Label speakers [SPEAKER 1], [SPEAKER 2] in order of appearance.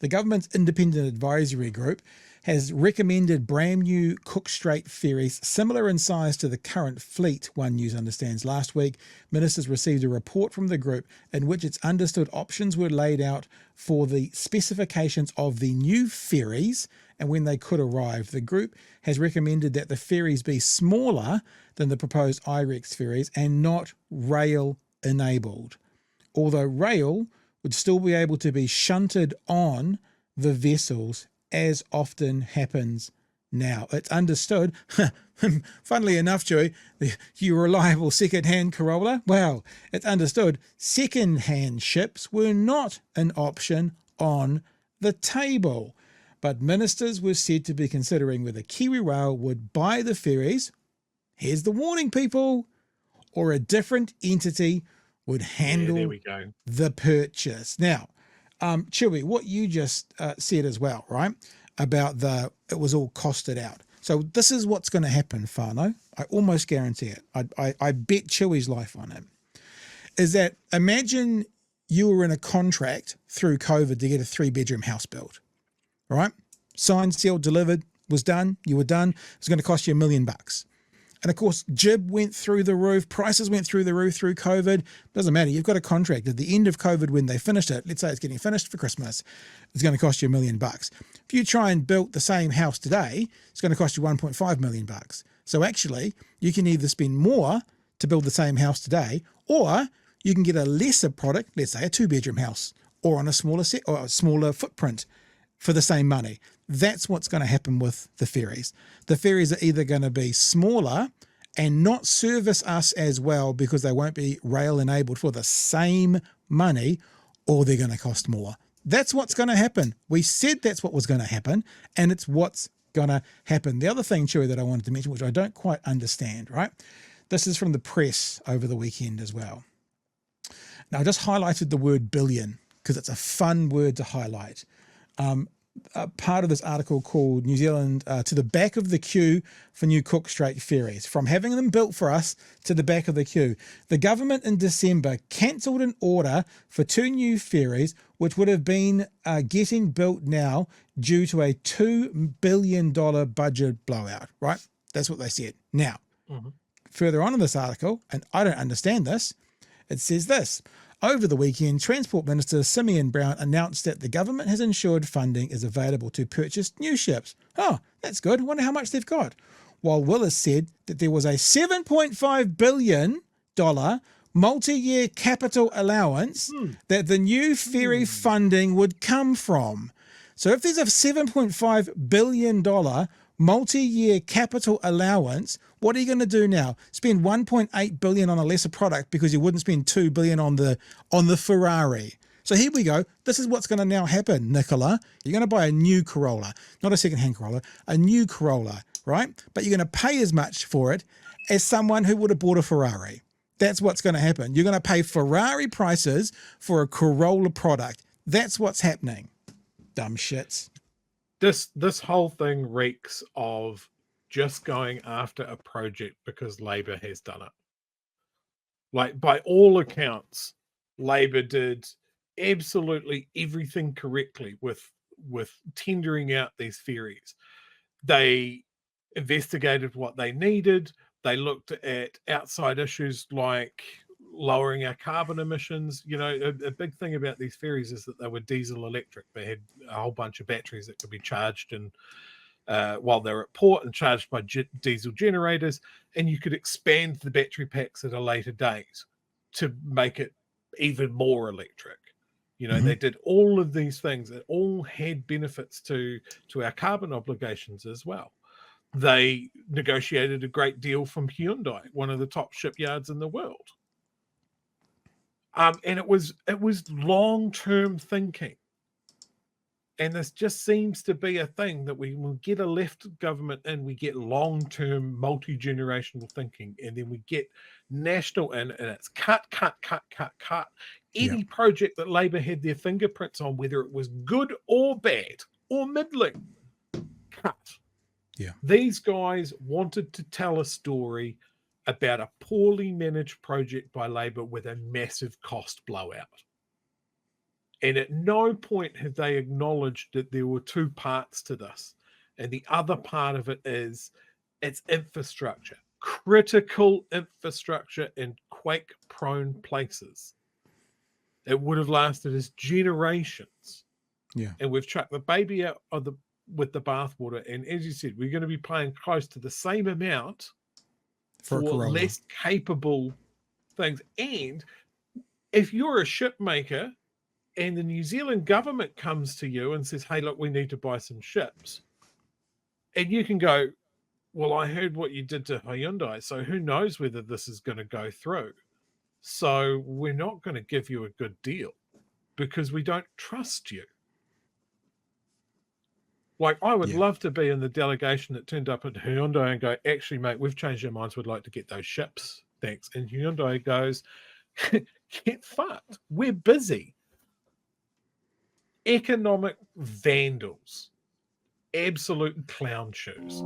[SPEAKER 1] The government's independent advisory group has recommended brand new Cook Strait ferries similar in size to the current fleet, One News understands. Last week, ministers received a report from the group in which it's understood options were laid out for the specifications of the new ferries and when they could arrive. The group has recommended that the ferries be smaller than the proposed iRex ferries and not rail-enabled, although rail would still be able to be shunted on the vessels as often happens now. It's understood, funnily enough, Chewy, you reliable second-hand Corolla, well, it's understood second-hand ships were not an option on the table. But ministers were said to be considering whether Kiwi Rail would buy the ferries, here's the warning people, or a different entity would handle the purchase. Now, Chewy, what you just said as well, right, about it was all costed out. So this is what's going to happen, whānau. I almost guarantee it. I bet Chewy's life on it. Is that imagine you were in a contract through COVID to get a 3-bedroom house built, right? Signed, sealed, delivered, was done. You were done. It was going to cost you $1 million. And of course, jib went through the roof, prices went through the roof through COVID. Doesn't matter. You've got a contract at the end of COVID when they finished it. Let's say it's getting finished for Christmas. It's going to cost you $1 million. If you try and build the same house today, it's going to cost you $1.5 million. So actually, you can either spend more to build the same house today, or you can get a lesser product, let's say a 2-bedroom house, or on a smaller set or a smaller footprint for the same money. That's what's going to happen with the ferries. The ferries are either going to be smaller and not service us as well because they won't be rail enabled for the same money, or they're going to cost more. That's what's going to happen. We said that's what was going to happen, and it's what's going to happen. The other thing, Chewy, that I wanted to mention, which I don't quite understand, right? This is from the press over the weekend as well. Now, I just highlighted the word billion because it's a fun word to highlight. Part of this article called New Zealand to the back of the queue for new Cook Strait ferries. From having them built for us to the back of the queue. The government in December cancelled an order for 2 new ferries, which would have been getting built now due to a $2 billion budget blowout, right? That's what they said. Now, further on in this article, and I don't understand this, it says this. Over the weekend, Transport Minister Simeon Brown announced that the government has ensured funding is available to purchase new ships. Oh, that's good. I wonder how much they've got. While Willis said that there was a $7.5 billion multi-year capital allowance that the new ferry funding would come from. So if there's a $7.5 billion multi-year capital allowance, what are you going to do now? Spend $1.8 billion on a lesser product because you wouldn't spend $2 billion on the Ferrari. So here we go. This is what's going to now happen, Nicola. You're going to buy a new Corolla, not a second-hand Corolla, a new Corolla, right? But you're going to pay as much for it as someone who would have bought a Ferrari. That's what's going to happen. You're going to pay Ferrari prices for a Corolla product. That's what's happening. Dumb shits.
[SPEAKER 2] This whole thing reeks of just going after a project because Labor has done it. Like, by all accounts, Labor did absolutely everything correctly with tendering out these ferries. They investigated what they needed. They looked at outside issues like lowering our carbon emissions. You know, a big thing about these ferries is that they were diesel electric. They had a whole bunch of batteries that could be charged and while they're at port and charged by diesel generators, and you could expand the battery packs at a later date to make it even more electric. You know, they did all of these things that all had benefits to our carbon obligations as well. They negotiated a great deal from Hyundai, one of the top shipyards in the world. And it was long-term thinking. And this just seems to be a thing that we will get a left government and we get long-term multi-generational thinking, and then we get national and it's cut. Any project that Labor had their fingerprints on, whether it was good or bad or middling, cut.
[SPEAKER 1] Yeah.
[SPEAKER 2] These guys wanted to tell a story about a poorly managed project by Labor with a massive cost blowout. And at no point have they acknowledged that there were two parts to this. And the other part of it is it's infrastructure, critical infrastructure in quake prone places. It would have lasted us generations.
[SPEAKER 1] Yeah.
[SPEAKER 2] And we've chucked the baby out of with the bathwater. And as you said, we're going to be paying close to the same amount
[SPEAKER 1] For a
[SPEAKER 2] for
[SPEAKER 1] Corolla.
[SPEAKER 2] less capable things. And if you're a ship maker and the New Zealand government comes to you and says, hey, look, we need to buy some ships. And you can go, well, I heard what you did to Hyundai, so who knows whether this is going to go through. So we're not going to give you a good deal because we don't trust you. Like, I would love to be in the delegation that turned up at Hyundai and go, actually, mate, we've changed our minds. We'd like to get those ships. Thanks. And Hyundai goes, get fucked. We're busy. Economic vandals. Absolute clown shoes.